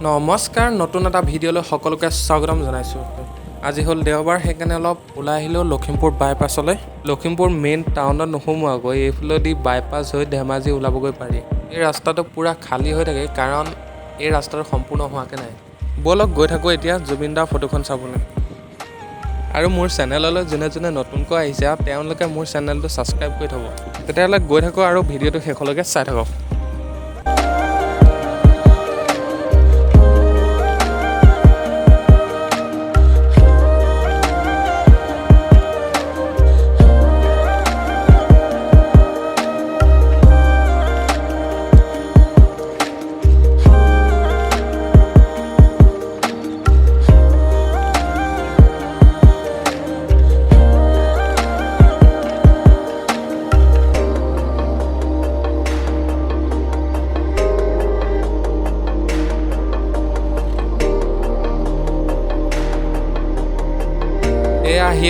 নমস্কাৰ, নতুন এটা ভিডিঅ'লৈ সকলোকে স্বাগতম জনাইছোঁ। আজি হ'ল দেওবাৰ, সেইকাৰণে অলপ ওলাই আহিলোঁ লখিমপুৰ বাইপাছলৈ। লখিমপুৰ মেইন টাউনত নোসোমোৱাগৈ এইফালেদি বাইপাছ হৈ ধেমাজি ওলাবগৈ পাৰি। এই ৰাস্তাটো পূৰা খালী হৈ থাকে কাৰণ এই ৰাস্তাটো সম্পূৰ্ণ হোৱাকৈ নাই। ব'লক গৈ থাকোঁ এতিয়া জুবিন দাৰ ফটোখন চাবলৈ। আৰু মোৰ চেনেললৈ যোনে যোনে নতুনকৈ আহিছে তেওঁলোকে মোৰ চেনেলটো ছাবস্ক্ৰাইব কৰি থ'ব। তেতিয়াহ'লে গৈ থাকোঁ আৰু ভিডিঅ'টো শেষলৈকে চাই থাকক।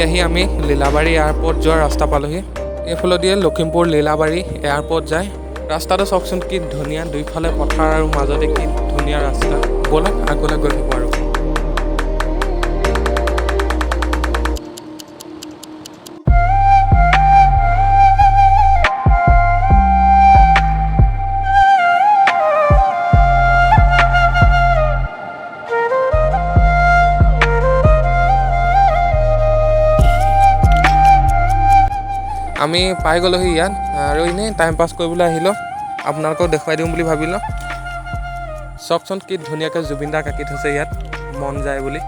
আহি আমি লীলাবাৰী এয়াৰপৰ্ট যোৱাৰ ৰাস্তা পালোহি। এইফালেদিয়ে লখিমপুৰ লীলাবাৰী এয়াৰপৰ্ট যায়। ৰাস্তাটো চাওকচোন কি ধুনীয়া, দুইফালে পথাৰ আৰু মাজতে কি ধুনীয়া ৰাস্তা। ব'লক আগলৈ গৈ থাকোঁ আৰু। আমি পাই গ'লোহি ইয়াত আৰু এনেই টাইম পাছ কৰিবলৈ আহিলোঁ, আপোনালোকক দেখুৱাই দিওঁ বুলি ভাবিলোঁ। চাওকচোন কি ধুনীয়াকৈ জুবিন দাক আঁকি থৈছে ইয়াত, মন যায় বুলি।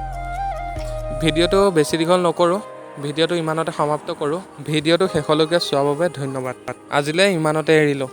ভিডিঅ'টো বেছি দীঘল নকৰোঁ, ভিডিঅ'টো ইমানতে সমাপ্ত কৰোঁ। ভিডিঅ'টো শেষলৈকে চোৱাৰ বাবে ধন্যবাদ। আজিলৈ ইমানতে এৰিলোঁ।